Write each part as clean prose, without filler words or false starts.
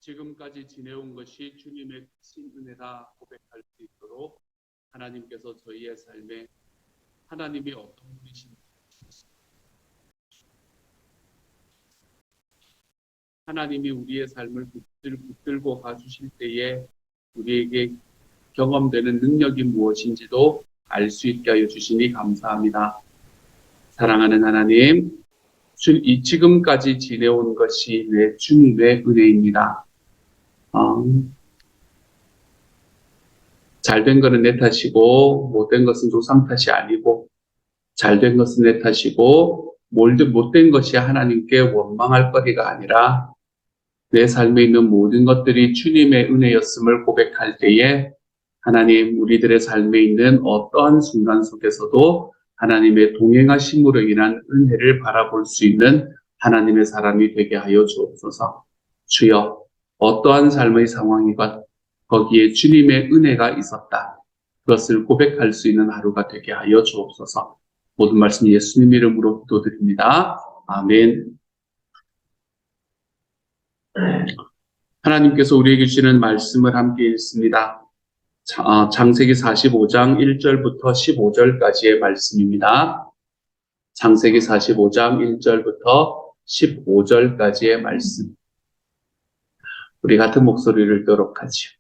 지금까지 지내온 것이 주님의 크신 은혜다 고백할 수 있도록 하나님께서 저희의 삶에 하나님이 어떤 분이신지, 하나님이 우리의 삶을 붙들고 가주실 때에 우리에게 경험되는 능력이 무엇인지도 알 수 있게 하여 주시니 감사합니다. 사랑하는 하나님, 지금까지 지내온 것이 내 주님의 은혜입니다. 잘된 것은 내 탓이고 못된 것은 조상 탓이 아니고, 잘된 것은 내 탓이고 못된 것이 하나님께 원망할 거리가 아니라 내 삶에 있는 모든 것들이 주님의 은혜였음을 고백할 때에 하나님, 우리들의 삶에 있는 어떠한 순간 속에서도 하나님의 동행하심으로 인한 은혜를 바라볼 수 있는 하나님의 사람이 되게 하여 주옵소서. 주여, 어떠한 삶의 상황이건 거기에 주님의 은혜가 있었다, 그것을 고백할 수 있는 하루가 되게 하여 주옵소서. 모든 말씀 예수님 이름으로 기도드립니다. 아멘. 하나님께서 우리에게 주시는 말씀을 함께 읽습니다. 창세기 45장 1절부터 15절까지의 말씀입니다. 창세기 45장 1절부터 15절까지의 말씀. 우리 같은 목소리를 듣도록 하지요.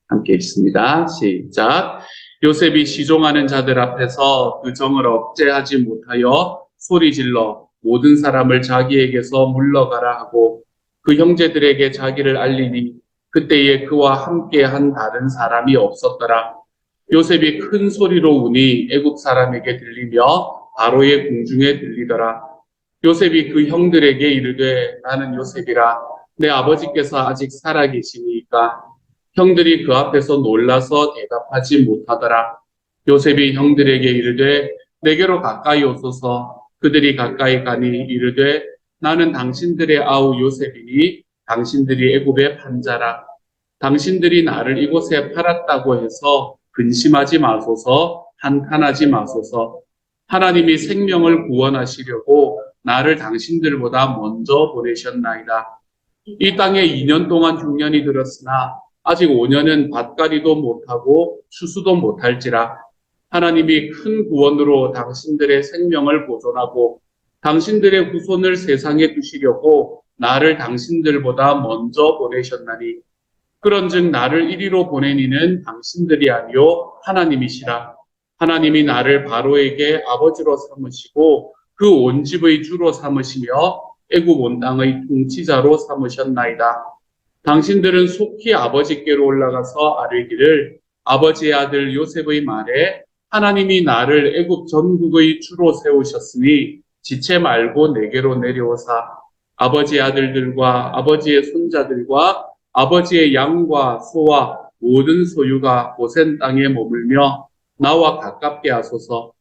함께 읽습니다. 시작. 요셉이 시종하는 자들 앞에서 그 정을 억제하지 못하여 소리질러 모든 사람을 자기에게서 물러가라 하고 그 형제들에게 자기를 알리니 그때에 그와 함께한 다른 사람이 없었더라. 요셉이 큰 소리로 우니 애굽 사람에게 들리며 바로의 궁중에 들리더라. 요셉이 그 형들에게 이르되 나는 요셉이라. 내 아버지께서 아직 살아계시니까. 형들이 그 앞에서 놀라서 대답하지 못하더라. 요셉이 형들에게 이르되 내게로 가까이 오소서. 그들이 가까이 가니 이르되 나는 당신들의 아우 요셉이니 당신들이 애굽의 판자라. 당신들이 나를 이곳에 팔았다고 해서 근심하지 마소서, 한탄하지 마소서. 하나님이 생명을 구원하시려고 나를 당신들보다 먼저 보내셨나이다. 이 땅에 2년 동안 중년이 들었으나 아직 5년은 밭갈이도 못하고 추수도 못할지라. 하나님이 큰 구원으로 당신들의 생명을 보존하고 당신들의 후손을 세상에 두시려고 나를 당신들보다 먼저 보내셨나니 그런즉 나를 이리로 보내니는 당신들이 아니요 하나님이시라. 하나님이 나를 바로에게 아버지로 삼으시고 그 온 집의 주로 삼으시며 애굽 온 땅의 통치자로 삼으셨나이다. 당신들은 속히 아버지께로 올라가서 아뢰기를 아버지의 아들 요셉의 말에 하나님이 나를 애굽 전국의 주로 세우셨으니 지체 말고 내게로 내려오사 아버지의 아들들과 아버지의 손자들과 아버지의 양과 소와 모든 소유가 고센 땅에 머물며 나와 가깝게 하소서.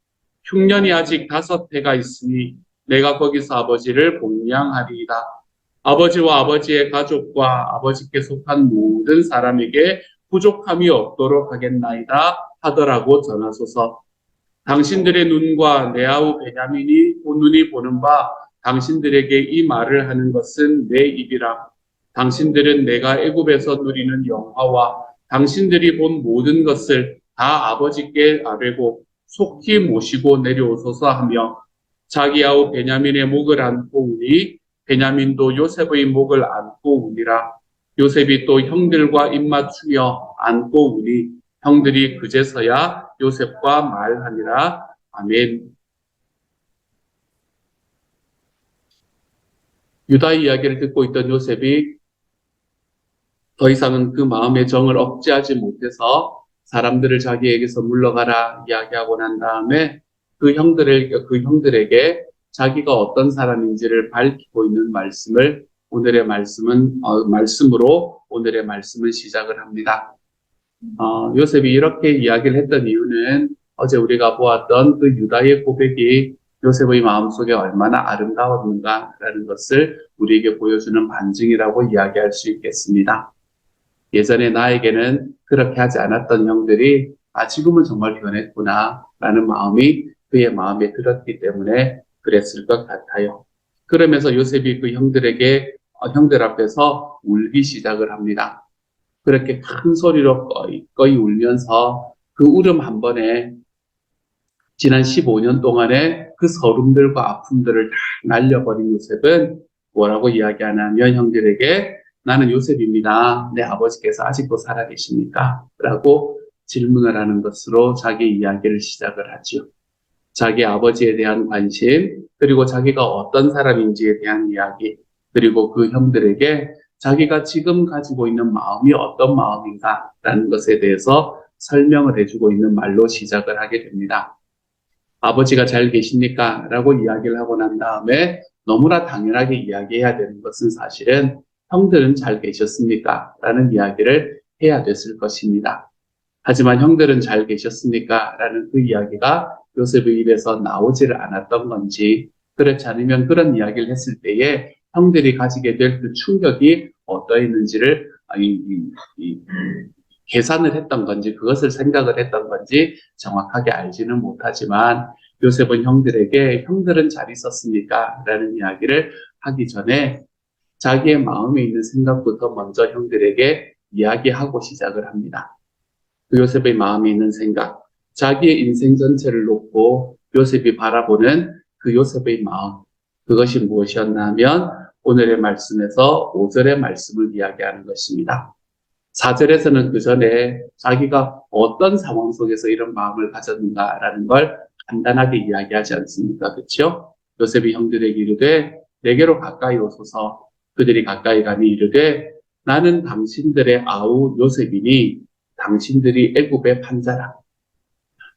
흉년이 아직 5해가 있으니 내가 거기서 아버지를 봉양하리이다. 아버지와 아버지의 가족과 아버지께 속한 모든 사람에게 부족함이 없도록 하겠나이다 하더라고 전하소서. 당신들의 눈과 내 아우 베냐민이 눈이 보는 바 당신들에게 이 말을 하는 것은 내 입이라. 당신들은 내가 애굽에서 누리는 영화와 당신들이 본 모든 것을 다 아버지께 아뢰고 속히 모시고 내려오소서 하며 자기 아우 베냐민의 목을 안고 우니 베냐민도 요셉의 목을 안고 우니라. 요셉이 또 형들과 입맞추며 안고 우니 형들이 그제서야 요셉과 말하니라. 아멘. 유다의 이야기를 듣고 있던 요셉이 더 이상은 그 마음의 정을 억제하지 못해서 사람들을 자기에게서 물러가라 이야기하고 난 다음에 그 형들에게 자기가 어떤 사람인지를 밝히고 있는 말씀을 말씀으로 오늘의 말씀을 시작을 합니다. 요셉이 이렇게 이야기를 했던 이유는 어제 우리가 보았던 그 유다의 고백이 요셉의 마음속에 얼마나 아름다웠는가라는 것을 우리에게 보여주는 반증이라고 이야기할 수 있겠습니다. 예전에 나에게는 그렇게 하지 않았던 형들이 지금은 정말 변했구나 라는 마음이 그의 마음에 들었기 때문에 그랬을 것 같아요. 그러면서 요셉이 그 형들에게 형들 앞에서 울기 시작을 합니다. 그렇게 큰 소리로 꺼이 울면서 그 울음 한 번에 지난 15년 동안의 그 서름들과 아픔들을 다 날려버린 요셉은 뭐라고 이야기하냐면 형들에게 나는 요셉입니다. 내 아버지께서 아직도 살아계십니까? 라고 질문을 하는 것으로 자기 이야기를 시작을 하죠. 자기 아버지에 대한 관심, 그리고 자기가 어떤 사람인지에 대한 이야기, 그리고 그 형들에게 자기가 지금 가지고 있는 마음이 어떤 마음인가라는 것에 대해서 설명을 해주고 있는 말로 시작을 하게 됩니다. 아버지가 잘 계십니까? 라고 이야기를 하고 난 다음에 너무나 당연하게 이야기해야 되는 것은 사실은 형들은 잘 계셨습니까? 라는 이야기를 해야 됐을 것입니다. 하지만 형들은 잘 계셨습니까? 라는 그 이야기가 요셉의 입에서 나오지를 않았던 건지, 그렇지 않으면 그런 이야기를 했을 때에 형들이 가지게 될 그 충격이 어떠했는지를 계산을 했던 건지, 그것을 생각을 했던 건지 정확하게 알지는 못하지만 요셉은 형들에게 형들은 잘 있었습니까? 라는 이야기를 하기 전에 자기의 마음에 있는 생각부터 먼저 형들에게 이야기하고 시작을 합니다. 그 요셉의 마음에 있는 생각, 자기의 인생 전체를 놓고 요셉이 바라보는 그 요셉의 마음, 그것이 무엇이었나 하면 오늘의 말씀에서 5절의 말씀을 이야기하는 것입니다. 4절에서는 그 전에 자기가 어떤 상황 속에서 이런 마음을 가졌는가라는 걸 간단하게 이야기하지 않습니까? 그렇죠? 요셉이 형들에게 이르되 내게로 가까이 오소서. 그들이 가까이 가니 이르되 나는 당신들의 아우 요셉이니 당신들이 애굽의 판자라.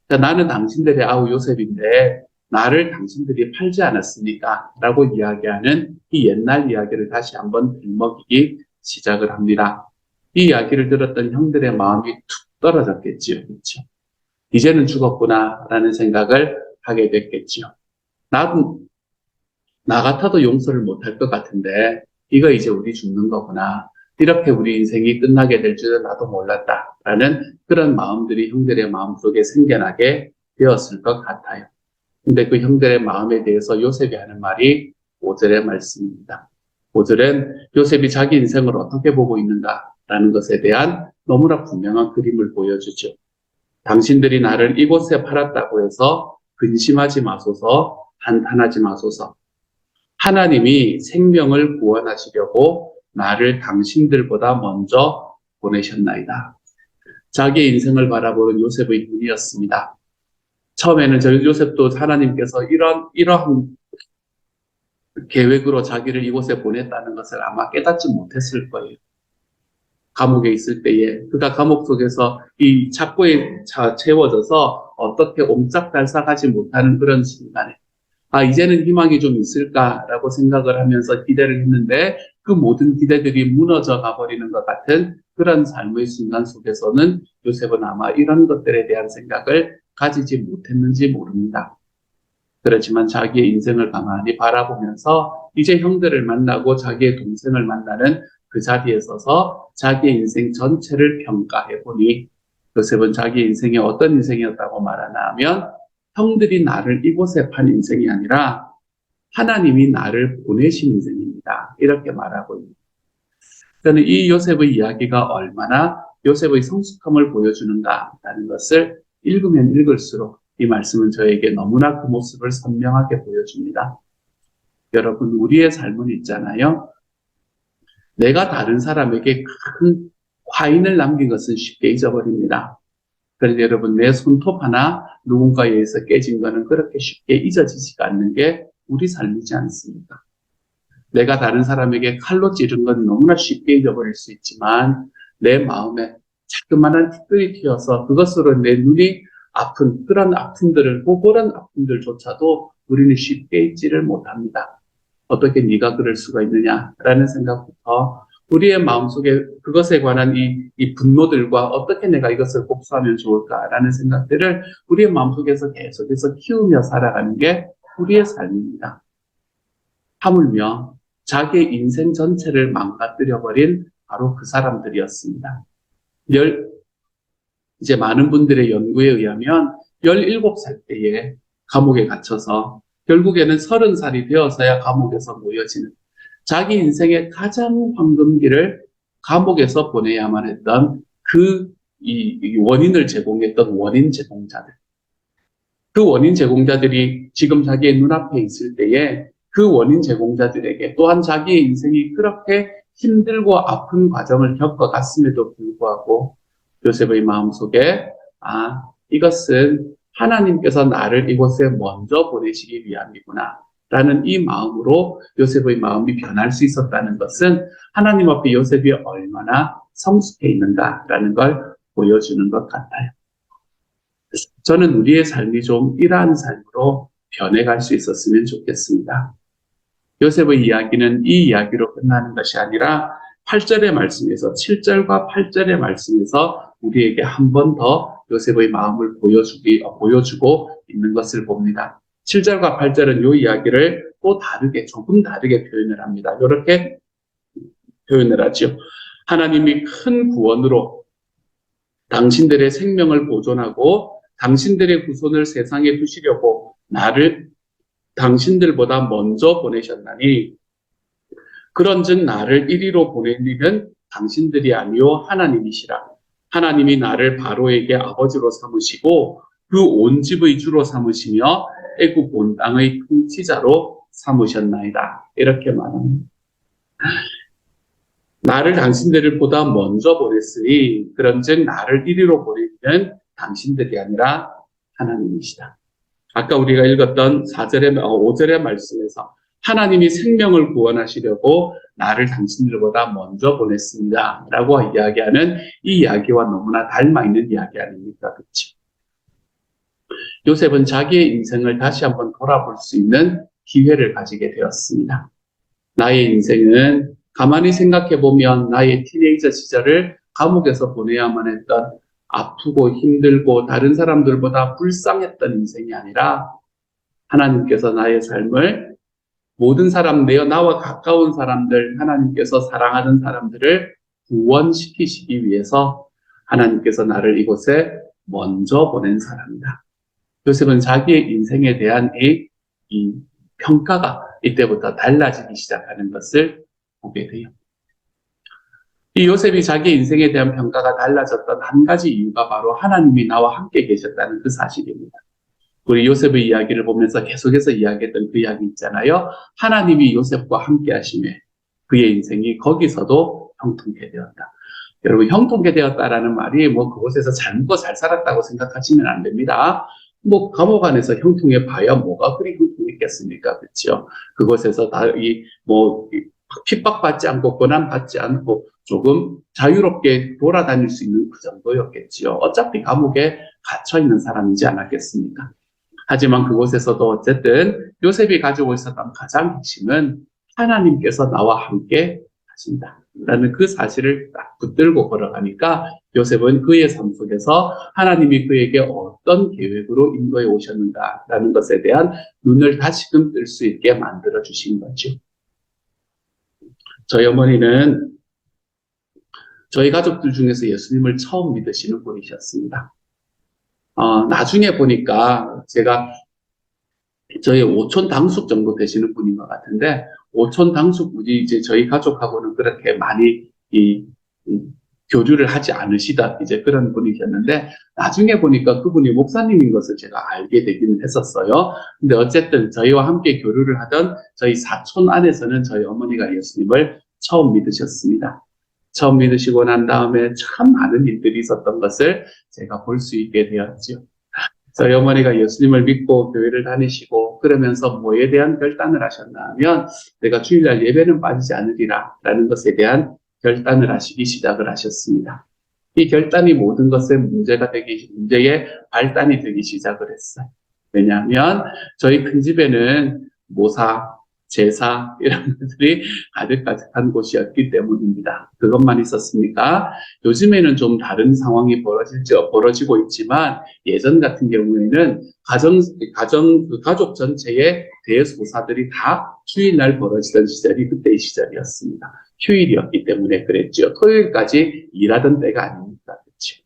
그러니까 나는 당신들의 아우 요셉인데 나를 당신들이 팔지 않았습니까? 라고 이야기하는 이 옛날 이야기를 다시 한번 들먹이기 시작을 합니다. 이 이야기를 들었던 형들의 마음이 툭 떨어졌겠지요. 그렇죠? 이제는 죽었구나라는 생각을 하게 됐겠지요. 나 같아도 용서를 못할 것 같은데 이거 이제 우리 죽는 거구나. 이렇게 우리 인생이 끝나게 될 줄은 나도 몰랐다라는 그런 마음들이 형들의 마음속에 생겨나게 되었을 것 같아요. 근데 그 형들의 마음에 대해서 요셉이 하는 말이 5절의 말씀입니다. 5절은 요셉이 자기 인생을 어떻게 보고 있는가라는 것에 대한 너무나 분명한 그림을 보여주죠. 당신들이 나를 이곳에 팔았다고 해서 근심하지 마소서, 한탄하지 마소서. 하나님이 생명을 구원하시려고 나를 당신들보다 먼저 보내셨나이다. 자기의 인생을 바라보는 요셉의 눈이었습니다. 처음에는 저 요셉도 하나님께서 이러한 계획으로 자기를 이곳에 보냈다는 것을 아마 깨닫지 못했을 거예요. 감옥에 있을 때에 그가 감옥 속에서 이 착고에 채워져서 어떻게 옴짝달싹하지 못하는 그런 순간에 이제는 희망이 좀 있을까라고 생각을 하면서 기대를 했는데 그 모든 기대들이 무너져 가버리는 것 같은 그런 삶의 순간 속에서는 요셉은 아마 이런 것들에 대한 생각을 가지지 못했는지 모릅니다. 그렇지만 자기의 인생을 가만히 바라보면서 이제 형들을 만나고 자기의 동생을 만나는 그 자리에 서서 자기의 인생 전체를 평가해 보니 요셉은 자기 인생이 어떤 인생이었다고 말하나 하면 형들이 나를 이곳에 판 인생이 아니라 하나님이 나를 보내신 인생입니다. 이렇게 말하고 있습니다. 저는 이 요셉의 이야기가 얼마나 요셉의 성숙함을 보여주는가라는 것을 읽으면 읽을수록 이 말씀은 저에게 너무나 그 모습을 선명하게 보여줍니다. 여러분, 우리의 삶은 있잖아요. 내가 다른 사람에게 큰 화인을 남긴 것은 쉽게 잊어버립니다. 그런데 여러분, 내 손톱 하나 누군가에 의해서 깨진 거는 그렇게 쉽게 잊어지지가 않는 게 우리 삶이지 않습니까? 내가 다른 사람에게 칼로 찌른 건 너무나 쉽게 잊어버릴 수 있지만 내 마음에 자그마한 티끌이 튀어서 그것으로 내 눈이 아픈 그런 아픔들을 그런 아픔들조차도 우리는 쉽게 잊지를 못합니다. 어떻게 네가 그럴 수가 있느냐라는 생각부터 우리의 마음속에 그것에 관한 이 분노들과 어떻게 내가 이것을 복수하면 좋을까라는 생각들을 우리의 마음속에서 계속해서 키우며 살아가는 게 우리의 삶입니다. 하물며 자기의 인생 전체를 망가뜨려버린 바로 그 사람들이었습니다. 이제 많은 분들의 연구에 의하면 17살 때에 감옥에 갇혀서 결국에는 30살이 되어서야 감옥에서 모여지는 자기 인생의 가장 황금기를 감옥에서 보내야만 했던 이 원인을 제공했던 원인 제공자들. 그 원인 제공자들이 지금 자기의 눈앞에 있을 때에 그 원인 제공자들에게 또한 자기의 인생이 그렇게 힘들고 아픈 과정을 겪어갔음에도 불구하고 요셉의 마음속에 이것은 하나님께서 나를 이곳에 먼저 보내시기 위함이구나 라는 이 마음으로 요셉의 마음이 변할 수 있었다는 것은 하나님 앞에 요셉이 얼마나 성숙해 있는가라는 걸 보여주는 것 같아요. 저는 우리의 삶이 좀 이러한 삶으로 변해갈 수 있었으면 좋겠습니다. 요셉의 이야기는 이 이야기로 끝나는 것이 아니라 8절의 말씀에서 7절과 8절의 말씀에서 우리에게 한 번 더 요셉의 마음을 보여주고 있는 것을 봅니다. 7절과 8절은 이 이야기를 또 조금 다르게 표현을 합니다. 이렇게 표현을 하죠. 하나님이 큰 구원으로 당신들의 생명을 보존하고 당신들의 후손을 세상에 두시려고 나를 당신들보다 먼저 보내셨나니 그런즉 나를 이리로 보낸 이는 당신들이 아니요 하나님이시라. 하나님이 나를 바로에게 아버지로 삼으시고 그 온 집의 주로 삼으시며 애굽 온 땅의 통치자로 삼으셨나이다. 이렇게 말합니다. 나를 당신들을 보다 먼저 보냈으니 그런즉 나를 이리로 보내는 당신들이 아니라 하나님이시다. 아까 우리가 읽었던 5절의 말씀에서 하나님이 생명을 구원하시려고 나를 당신들보다 먼저 보냈습니다 라고 이야기하는 이 이야기와 너무나 닮아있는 이야기 아닙니까? 그렇죠? 요셉은 자기의 인생을 다시 한번 돌아볼 수 있는 기회를 가지게 되었습니다. 나의 인생은 가만히 생각해보면 나의 티네이저 시절을 감옥에서 보내야만 했던 아프고 힘들고 다른 사람들보다 불쌍했던 인생이 아니라 하나님께서 나의 삶을 모든 나와 가까운 사람들, 하나님께서 사랑하는 사람들을 구원시키시기 위해서 하나님께서 나를 이곳에 먼저 보낸 사람이다. 요셉은 자기의 인생에 대한 이 평가가 이때부터 달라지기 시작하는 것을 보게 돼요. 이 요셉이 자기 인생에 대한 평가가 달라졌던 한 가지 이유가 바로 하나님이 나와 함께 계셨다는 그 사실입니다. 우리 요셉의 이야기를 보면서 계속해서 이야기했던 그 이야기 있잖아요. 하나님이 요셉과 함께 하심에 그의 인생이 거기서도 형통케 되었다. 여러분, 형통케 되었다라는 말이 그곳에서 잘 먹고 잘 살았다고 생각하시면 안 됩니다. 감옥 안에서 형통해 봐야 뭐가 그리 형통했겠습니까? 그렇죠? 그곳에서 핍박받지 않고 고난받지 않고 조금 자유롭게 돌아다닐 수 있는 그 정도였겠지요. 어차피 감옥에 갇혀 있는 사람이지 않았겠습니까? 하지만 그곳에서도 어쨌든 요셉이 가지고 있었던 가장 핵심은 하나님께서 나와 함께 하신다라는 그 사실을 딱 붙들고 걸어가니까 요셉은 그의 삶 속에서 하나님이 그에게 어떤 계획으로 인도해 오셨는가라는 것에 대한 눈을 다시금 뜰 수 있게 만들어 주신 거죠. 저희 어머니는 저희 가족들 중에서 예수님을 처음 믿으시는 분이셨습니다. 나중에 보니까 제가 저희 오촌 당숙 정도 되시는 분인 것 같은데, 오촌 당숙분이 이제 저희 가족하고는 그렇게 많이 교류를 하지 않으시다 이제 그런 분이셨는데, 나중에 보니까 그분이 목사님인 것을 제가 알게 되기는 했었어요. 근데 어쨌든 저희와 함께 교류를 하던 저희 사촌 안에서는 저희 어머니가 예수님을 처음 믿으셨습니다. 처음 믿으시고 난 다음에 참 많은 일들이 있었던 것을 제가 볼 수 있게 되었죠. 저희 어머니가 예수님을 믿고 교회를 다니시고 그러면서 뭐에 대한 결단을 하셨나 하면 내가 주일날 예배는 빠지지 않으리라 라는 것에 대한 결단을 하시기 시작을 하셨습니다. 이 결단이 모든 것의 문제의 발단이 되기 시작을 했어요. 왜냐하면 저희 큰 집에는 모사, 제사 이런 것들이 가득가득한 곳이었기 때문입니다. 그것만 있었습니까? 요즘에는 좀 다른 상황이 벌어지고 있지만 예전 같은 경우에는 가족 전체의 대소사들이 다 주일날 벌어지던 시절이 그때의 시절이었습니다. 휴일이었기 때문에 그랬죠. 토요일까지 일하던 때가 아닙니까? 그렇죠.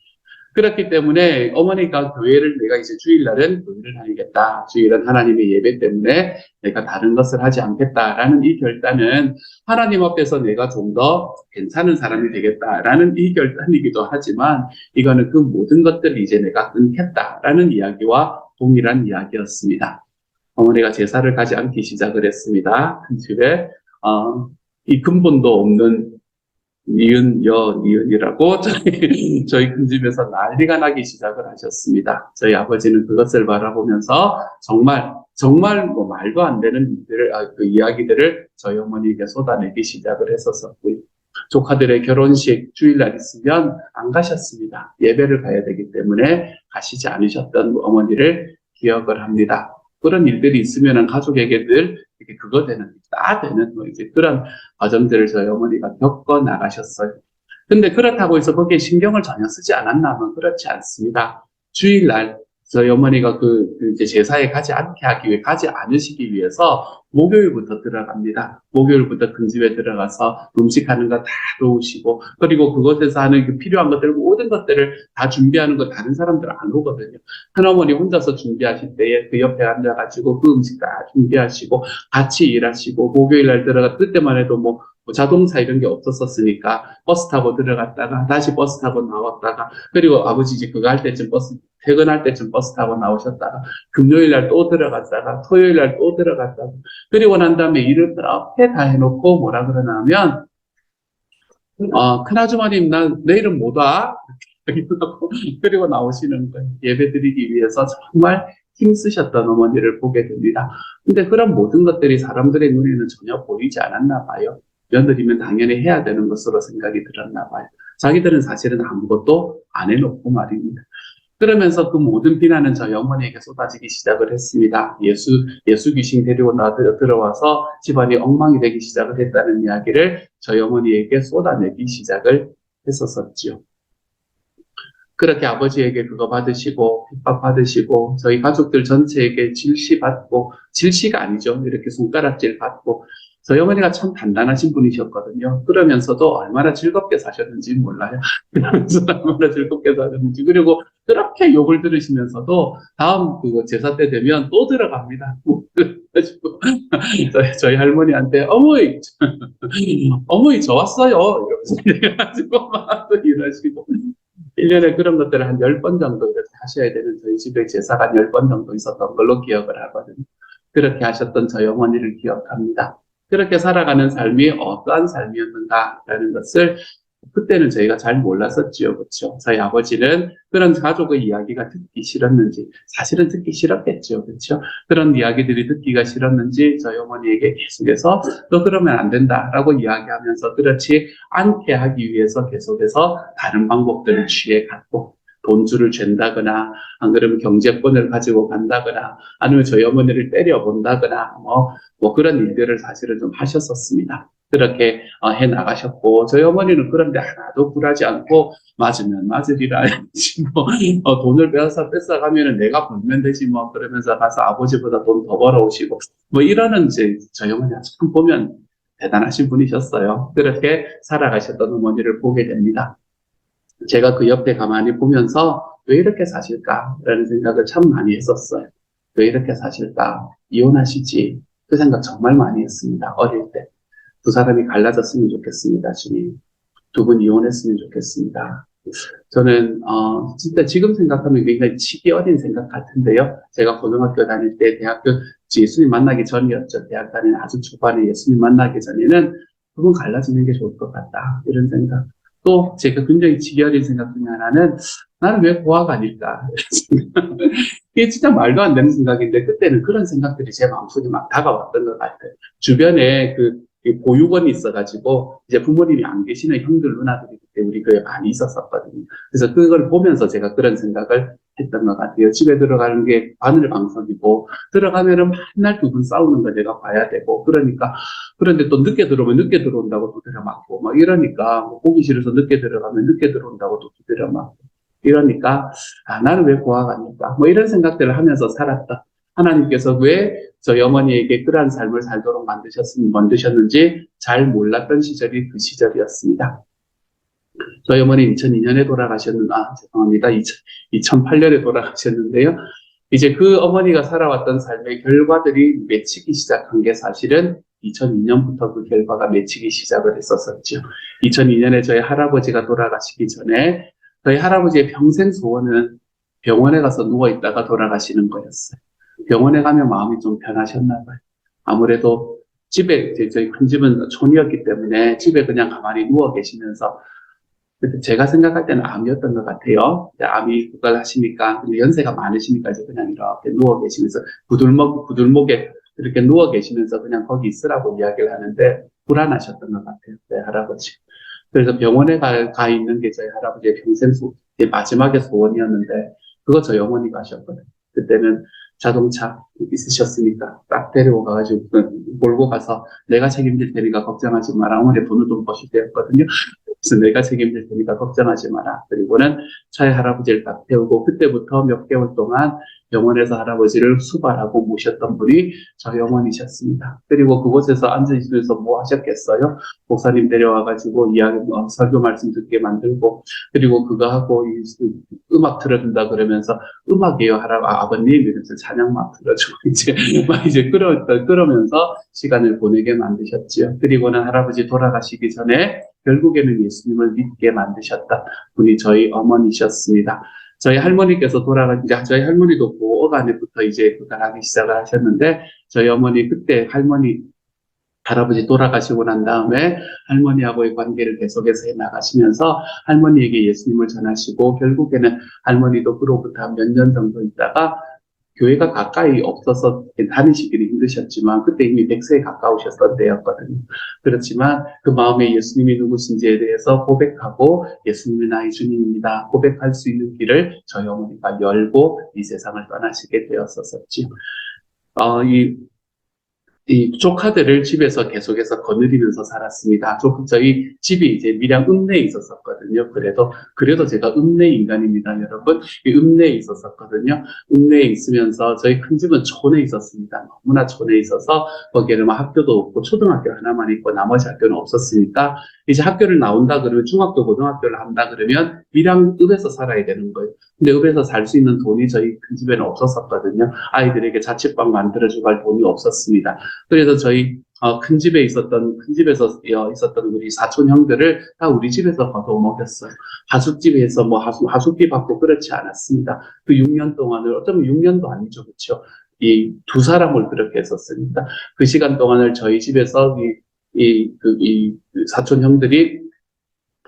그렇기 때문에 어머니가 교회를 내가 이제 주일날은 교회를 다니겠다. 주일은 하나님의 예배 때문에 내가 다른 것을 하지 않겠다라는 이 결단은 하나님 앞에서 내가 좀 더 괜찮은 사람이 되겠다라는 이 결단이기도 하지만 이거는 그 모든 것들을 이제 내가 끊겠다라는 이야기와 동일한 이야기였습니다. 어머니가 제사를 가지 않기 시작을 했습니다. 큰 집에 이 근본도 없는 니은이라고 저희 큰 집에서 난리가 나기 시작을 하셨습니다. 저희 아버지는 그것을 바라보면서 정말 뭐 말도 안 되는 그 이야기들을 저희 어머니에게 쏟아내기 시작을 했었고요. 조카들의 결혼식 주일날 있으면 안 가셨습니다. 예배를 가야 되기 때문에 가시지 않으셨던 어머니를 기억을 합니다. 그런 일들이 있으면 가족에게 늘 이렇게 그거 되는, 되는 뭐 이제 그런 과정들을 저희 어머니가 겪어 나가셨어요. 근데 그렇다고 해서 거기에 신경을 전혀 쓰지 않았나면 그렇지 않습니다. 주일날 저희 어머니가 이제 제사에 가지 않으시기 위해서 목요일부터 들어갑니다. 목요일부터 큰 집에 들어가서 음식하는 거 다 도우시고, 그리고 그곳에서 하는 그 필요한 것들, 모든 것들을 다 준비하는 거 다른 사람들은 안 오거든요. 큰어머니 혼자서 준비하실 때에 그 옆에 앉아가지고 그 음식 다 준비하시고, 같이 일하시고, 목요일날 그때만 해도 뭐 자동차 이런 게 없었으니까 버스 타고 들어갔다가 다시 버스 타고 나왔다가, 그리고 아버지 이제 그거 할 때쯤 퇴근할 때쯤 버스 타고 나오셨다가 금요일 날 또 들어갔다가 토요일 날 또 들어갔다가, 그리고 난 다음에 일을 그렇게 다 해놓고 뭐라 그러냐면 큰아주머님 난 내일은 못 와. 그리고 나오시는 거예요. 예배 드리기 위해서 정말 힘쓰셨던 어머니를 보게 됩니다. 근데 그런 모든 것들이 사람들의 눈에는 전혀 보이지 않았나 봐요. 며느리면 당연히 해야 되는 것으로 생각이 들었나 봐요. 자기들은 사실은 아무것도 안 해놓고 말입니다. 그러면서 그 모든 비난은 저희 어머니에게 쏟아지기 시작을 했습니다. 예수 귀신 데리고 들어와서 집안이 엉망이 되기 시작을 했다는 이야기를 저희 어머니에게 쏟아내기 시작을 했었었죠. 그렇게 아버지에게 그거 받으시고 핍박 받으시고 저희 가족들 전체에게 질시가 아니죠. 이렇게 손가락질 받고, 저희 어머니가 참 단단하신 분이셨거든요. 그러면서도 얼마나 즐겁게 사셨는지 몰라요. 그러면서 얼마나 즐겁게 사셨는지. 그리고 그렇게 욕을 들으시면서도 다음 그거 제사 때 되면 또 들어갑니다. 그래가지고 저희 할머니한테 어머니 저 왔어요. 이러면서 그래가지고 막 이러시고 1년에 그런 것들을 한 10번 정도 이렇게 하셔야 되는 저희 집에 제사가 한 10번 정도 있었던 걸로 기억을 하거든요. 그렇게 하셨던 저희 어머니를 기억합니다. 그렇게 살아가는 삶이 어떠한 삶이었는가라는 것을 그때는 저희가 잘 몰랐었지요. 그렇죠? 저희 아버지는 그런 가족의 이야기가 듣기 싫었는지, 사실은 듣기 싫었겠죠. 그렇죠? 그런 이야기들이 듣기가 싫었는지 저희 어머니에게 계속해서 너 그러면 안 된다라고 이야기하면서 그렇지 않게 하기 위해서 계속해서 다른 방법들을 취해 갔고, 돈줄을 잰다거나, 안 그러면 경제권을 가지고 간다거나, 아니면 저희 어머니를 때려본다거나, 뭐 그런 일들을 사실은 좀 하셨었습니다. 그렇게 해 나가셨고, 저희 어머니는 그런데 하나도 굴하지 않고 맞으면 맞으리라 돈을 뺏어가면은 내가 벌면 되지 뭐, 그러면서 가서 아버지보다 돈 더 벌어오시고 뭐 이러는 이제 저희 어머니가 참 보면 대단하신 분이셨어요. 그렇게 살아가셨던 어머니를 보게 됩니다. 제가 그 옆에 가만히 보면서 왜 이렇게 사실까라는 생각을 참 많이 했었어요. 왜 이렇게 사실까? 이혼하시지. 그 생각 정말 많이 했습니다. 어릴 때. 두 사람이 갈라졌으면 좋겠습니다, 주님. 두 분 이혼했으면 좋겠습니다. 저는 진짜 지금 생각하면 굉장히 치기 어린 생각 같은데요. 제가 고등학교 다닐 때 대학교 예수님 만나기 전이었죠. 대학 다니는 아주 초반에 예수님 만나기 전에는 두 분 갈라지는 게 좋을 것 같다. 이런 생각. 또 제가 굉장히 치기 어린 생각 중에 하나는 나는 왜 고아가 아닐까. 이게 진짜 말도 안 되는 생각인데 그때는 그런 생각들이 제 마음속에 막 다가왔던 것 같아요. 주변에 보육원이 있어가지고 이제 부모님이 안 계시는 형들 누나들이 그때 우리 교회에 많이 있었었거든요. 그래서 그걸 보면서 제가 그런 생각을 했던 것 같아요. 집에 들어가는 게 바늘방석이고 들어가면은 맨날 두 분 싸우는 거 내가 봐야 되고, 그런데 또 늦게 들어오면 늦게 들어온다고 두드려 맞고 막 이러니까, 보기 싫어서 늦게 들어가면 늦게 들어온다고 또 두드려 맞고 이러니까 나는 왜 고아가 아닐까 뭐 이런 생각들을 하면서 살았다. 하나님께서 왜 저희 어머니에게 그러한 삶을 살도록 만드셨는지 잘 몰랐던 시절이 그 시절이었습니다. 저희 어머니 2002년에 돌아가셨는데, 죄송합니다. 2008년에 돌아가셨는데요. 이제 그 어머니가 살아왔던 삶의 결과들이 맺히기 시작한 게 사실은 2002년부터 그 결과가 맺히기 시작을 했었었죠. 2002년에 저희 할아버지가 돌아가시기 전에 저희 할아버지의 평생 소원은 병원에 가서 누워있다가 돌아가시는 거였어요. 병원에 가면 마음이 좀 편하셨나 봐요. 아무래도 집에, 저희 큰 집은 촌이었기 때문에 집에 그냥 가만히 누워 계시면서 제가 생각할 때는 암이었던 것 같아요. 암이 그걸 하시니까, 그리고 연세가 많으시니까 이제 그냥 이렇게 누워 계시면서, 부들목에 이렇게 누워 계시면서 그냥 거기 있으라고 이야기를 하는데, 불안하셨던 것 같아요. 네, 할아버지. 그래서 병원에 가 있는 게 저희 할아버지의 평생 마지막의 소원이었는데, 그거 저희 어머니가 하셨거든요. 그때는 자동차 있으셨으니까 딱 데리고 가가지고 몰고 가서 내가 책임질 테니까 걱정하지 마라. 어머니 돈을 좀 버실 때였거든요. 그래서 내가 책임질 테니까 걱정하지 마라. 그리고는 차에 할아버지를 딱 태우고 그때부터 몇 개월 동안 병원에서 할아버지를 수발하고 모셨던 분이 저희 어머니셨습니다. 그리고 그곳에서 앉으시면서 뭐 하셨겠어요? 목사님 데려와가지고 이야기, 설교 말씀 듣게 만들고, 그리고 그거 하고 음악 틀어준다 그러면서 음악이에요, 아버님 이러면서 찬양 막 틀어주고 이제 그러면서 시간을 보내게 만드셨지요. 그리고는 할아버지 돌아가시기 전에 결국에는 예수님을 믿게 만드셨다 분이 저희 어머니셨습니다. 저희 할머니께서 이제 저희 할머니도 그 어간에부터 이제 그걸 하기 시작을 하셨는데, 저희 어머니 그때 할아버지 돌아가시고 난 다음에 할머니하고의 관계를 계속해서 해 나가시면서 할머니에게 예수님을 전하시고, 결국에는 할머니도 그로부터 몇 년 정도 있다가 교회가 가까이 없어서 다니시기는 힘드셨지만 그때 이미 100세에 가까우셨던 때였거든요. 그렇지만 그 마음에 예수님이 누구신지에 대해서 고백하고 예수님이 나의 주님입니다 고백할 수 있는 길을 저희 어머니가 열고 이 세상을 떠나시게 되었었지요. 이 조카들을 집에서 계속해서 거느리면서 살았습니다. 저희 집이 이제 밀양 읍내에 있었었거든요. 그래도 제가 읍내 인간입니다, 여러분. 이 읍내에 있었었거든요. 읍내에 있으면서 저희 큰 집은 촌에 있었습니다. 너무나 촌에 있어서 거기에는 뭐 학교도 없고 초등학교 하나만 있고 나머지 학교는 없었으니까 이제 학교를 나온다 그러면 중학교, 고등학교를 한다 그러면 밀양 읍에서 살아야 되는 거예요. 근데 읍에서 살 수 있는 돈이 저희 큰 집에는 없었었거든요. 아이들에게 자취방 만들어주고 할 돈이 없었습니다. 그래서 저희 큰 집에서 있었던 우리 사촌 형들을 다 우리 집에서 거둬 먹였어요. 하숙집에서 뭐 하숙비 받고 그렇지 않았습니다. 그 6년 동안을, 어쩌면 6년도 아니죠, 그렇죠? 이 두 사람을 그렇게 했었으니까 그 시간 동안을 저희 집에서 그 사촌 형들이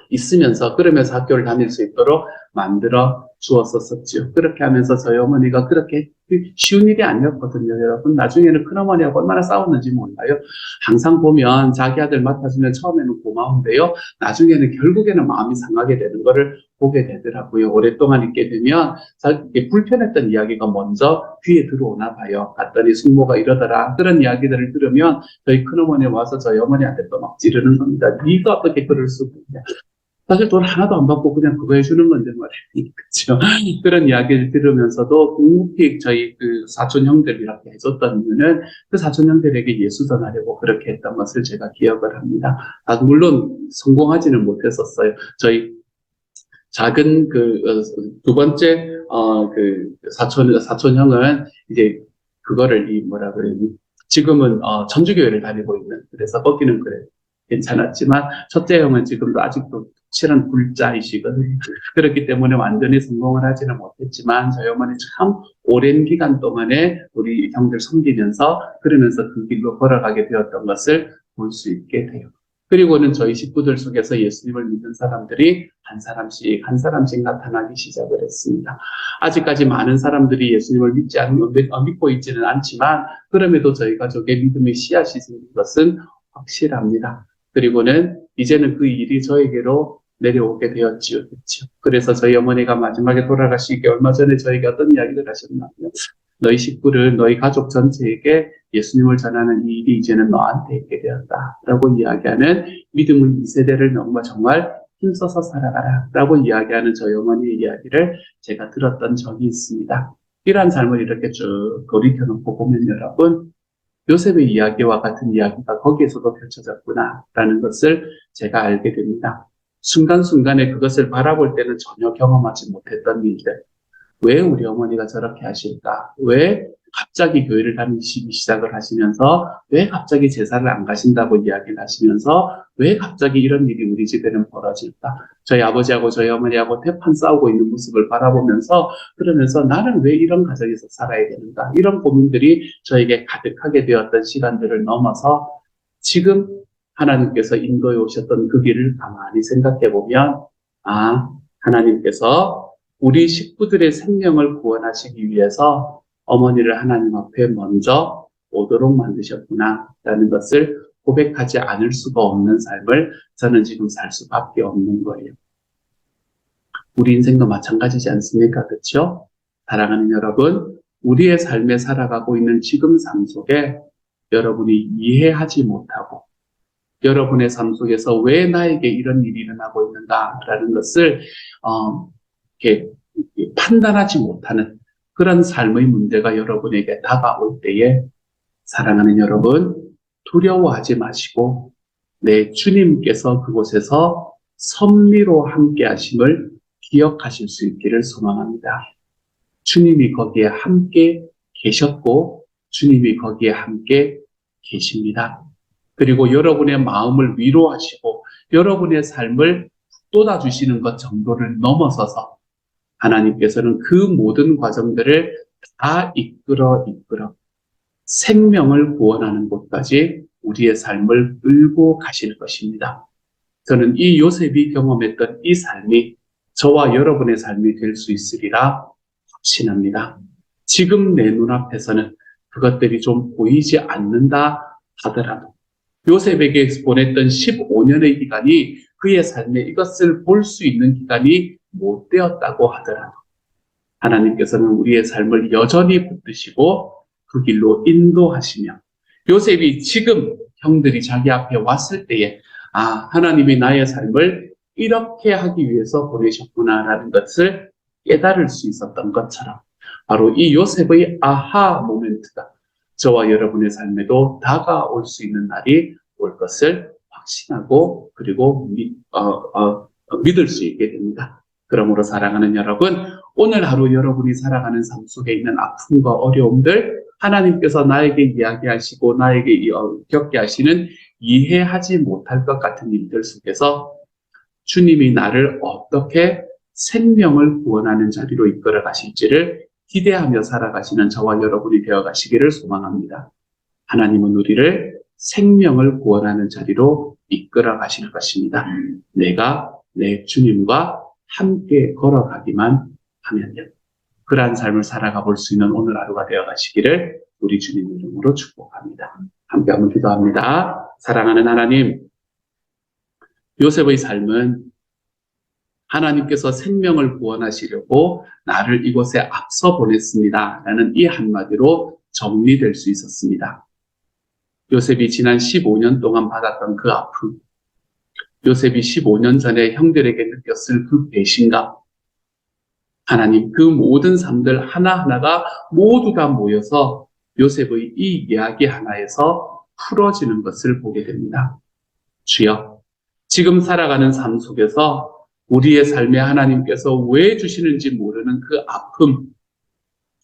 있으면서, 그러면서 학교를 다닐 수 있도록 만들어 주었었지요. 그렇게 하면서 저희 어머니가 그렇게 쉬운 일이 아니었거든요, 여러분. 나중에는 큰어머니하고 얼마나 싸웠는지 몰라요. 항상 보면 자기 아들 맡아주면 처음에는 고마운데요, 나중에는 결국에는 마음이 상하게 되는 거를 보게 되더라고요. 오랫동안 있게 되면 불편했던 이야기가 먼저 귀에 들어오나 봐요. 갔더니 숙모가 이러더라. 그런 이야기들을 들으면 저희 큰어머니 와서 저희 어머니한테 또 막 지르는 겁니다. 네가 어떻게 그럴 수 있냐. 사실 돈 하나도 안 받고 그냥 그거 해주는 건데 말이에요. 그렇죠. 그런 이야기를 들으면서도 묵묵히 저희 그 사촌 형들이 이렇게 해줬던 이유는 그 사촌 형들에게 예수 전하려고 그렇게 했던 것을 제가 기억을 합니다. 물론 성공하지는 못했었어요. 저희 작은 두 번째 그 사촌 형은 이제 그거를 뭐라 그래요? 지금은 천주교회를 다니고 있는, 그래서 거기는 그래 괜찮았지만 첫째 형은 지금도 아직도 실은 불자이시거든요. 그렇기 때문에 완전히 성공을 하지는 못했지만 저희 어머니 참 오랜 기간 동안에 우리 형들 섬기면서 그러면서 그 길로 걸어가게 되었던 것을 볼 수 있게 돼요. 그리고는 저희 식구들 속에서 예수님을 믿는 사람들이 한 사람씩 나타나기 시작을 했습니다. 아직까지 많은 사람들이 예수님을 믿고 있지는 않지만 그럼에도 저희 가족의 믿음의 씨앗이 생긴 것은 확실합니다. 그리고는 이제는 그 일이 저에게로 내려오게 되었지요. 그렇죠? 그래서 저희 어머니가 마지막에 돌아가시기 얼마 전에 저에게 어떤 이야기를 하셨나요? 너희 식구를, 너희 가족 전체에게 예수님을 전하는 이 일이 이제는 너한테 있게 되었다 라고 이야기하는 믿음의 2세대를 정말 힘써서 살아가라 라고 이야기하는 저희 어머니의 이야기를 제가 들었던 적이 있습니다. 이러한 삶을 이렇게 쭉 돌이켜놓고 보면 여러분, 요셉의 이야기와 같은 이야기가 거기에서도 펼쳐졌구나라는 것을 제가 알게 됩니다. 순간순간에 그것을 바라볼 때는 전혀 경험하지 못했던 일들. 왜 우리 어머니가 저렇게 하실까? 왜 갑자기 교회를 다니시기 시작을 하시면서, 왜 갑자기 제사를 안 가신다고 이야기를 하시면서, 왜 갑자기 이런 일이 우리 집에는 벌어질까? 저희 아버지하고 저희 어머니하고 대판 싸우고 있는 모습을 바라보면서, 그러면서 나는 왜 이런 가정에서 살아야 되는가? 이런 고민들이 저에게 가득하게 되었던 시간들을 넘어서 지금 하나님께서 인도해 오셨던 그 길을 가만히 생각해 보면, 아, 하나님께서 우리 식구들의 생명을 구원하시기 위해서 어머니를 하나님 앞에 먼저 오도록 만드셨구나 라는 것을 고백하지 않을 수가 없는 삶을 저는 지금 살 수밖에 없는 거예요. 우리 인생도 마찬가지지 않습니까? 그렇죠? 사랑하는 여러분, 우리의 삶에 살아가고 있는 지금 삶 속에 여러분이 이해하지 못하고 여러분의 삶 속에서 왜 나에게 이런 일이 일어나고 있는가라는 것을 이렇게 판단하지 못하는 그런 삶의 문제가 여러분에게 다가올 때에 사랑하는 여러분, 두려워하지 마시고 내 주님께서 그곳에서 섭리로 함께 하심을 기억하실 수 있기를 소망합니다. 주님이 거기에 함께 계셨고 주님이 거기에 함께 계십니다. 그리고 여러분의 마음을 위로하시고 여러분의 삶을 돋아주시는 것 정도를 넘어서서 하나님께서는 그 모든 과정들을 다 이끌어 생명을 구원하는 곳까지 우리의 삶을 끌고 가실 것입니다. 저는 이 요셉이 경험했던 이 삶이 저와 여러분의 삶이 될 수 있으리라 확신합니다. 지금 내 눈앞에서는 그것들이 좀 보이지 않는다 하더라도 요셉에게 보냈던 15년의 기간이 그의 삶에 이것을 볼 수 있는 기간이 못 되었다고 하더라도 하나님께서는 우리의 삶을 여전히 붙드시고 그 길로 인도하시며 요셉이 지금 형들이 자기 앞에 왔을 때에 하나님이 나의 삶을 이렇게 하기 위해서 보내셨구나라는 것을 깨달을 수 있었던 것처럼 바로 이 요셉의 아하 모멘트가 저와 여러분의 삶에도 다가올 수 있는 날이 올 것을 확신하고 그리고 믿을 수 있게 됩니다. 그러므로 사랑하는 여러분, 오늘 하루 여러분이 살아가는 삶 속에 있는 아픔과 어려움들 하나님께서 나에게 이야기하시고 나에게 겪게 하시는 이해하지 못할 것 같은 일들 속에서 주님이 나를 어떻게 생명을 구원하는 자리로 이끌어 가실지를 기대하며 살아가시는 저와 여러분이 되어 가시기를 소망합니다. 하나님은 우리를 생명을 구원하는 자리로 이끌어 가실 것입니다. 내가 내 주님과 함께 걸어가기만 하면요. 그러한 삶을 살아가 볼 수 있는 오늘 하루가 되어 가시기를 우리 주님 이름으로 축복합니다. 함께 한번 기도합니다. 사랑하는 하나님, 요셉의 삶은 하나님께서 생명을 구원하시려고 나를 이곳에 앞서 보냈습니다. 라는 이 한마디로 정리될 수 있었습니다. 요셉이 지난 15년 동안 받았던 그 아픔, 요셉이 15년 전에 형들에게 느꼈을 그 배신감, 하나님 그 모든 삶들 하나하나가 모두 다 모여서 요셉의 이 이야기 하나에서 풀어지는 것을 보게 됩니다. 주여, 지금 살아가는 삶 속에서 우리의 삶에 하나님께서 왜 주시는지 모르는 그 아픔,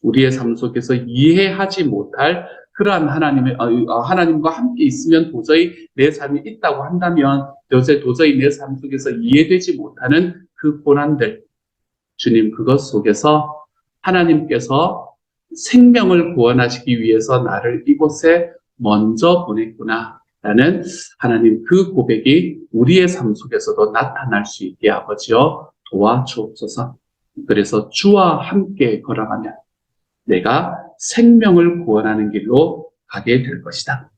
우리의 삶 속에서 이해하지 못할 그러한 하나님과 함께 있으면 도저히 내 삶이 있다고 한다면 도저히 내 삶 속에서 이해되지 못하는 그 고난들, 주님 그것 속에서 하나님께서 생명을 구원하시기 위해서 나를 이곳에 먼저 보냈구나 라는 하나님 그 고백이 우리의 삶 속에서도 나타날 수 있게 아버지여 도와주옵소서. 그래서 주와 함께 걸어가면 내가 생명을 구원하는 길로 가게 될 것이다.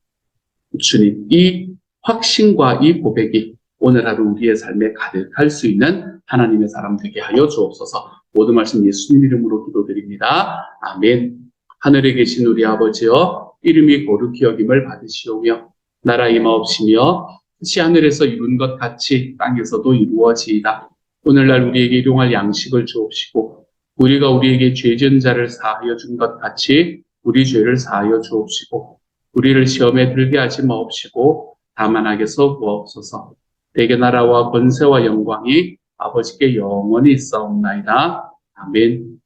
주님, 이 확신과 이 고백이 오늘 하루 우리의 삶에 가득할 수 있는 하나님의 사람 되게 하여 주옵소서. 모든 말씀 예수님 이름으로 기도드립니다. 아멘. 하늘에 계신 우리 아버지여, 이름이 거룩히 여김을 받으시오며 나라 임하옵시며 뜻이 하늘에서 이룬 것 같이 땅에서도 이루어지이다. 오늘날 우리에게 일용할 양식을 주옵시고 우리가 우리에게 죄 지은 자를 사하여 준 것 같이 우리 죄를 사하여 주옵시고 우리를 시험에 들게 하지 마옵시고 다만 악에서 구하옵소서. 대개 나라와 권세와 영광이 아버지께 영원히 있사옵나이다. 아멘.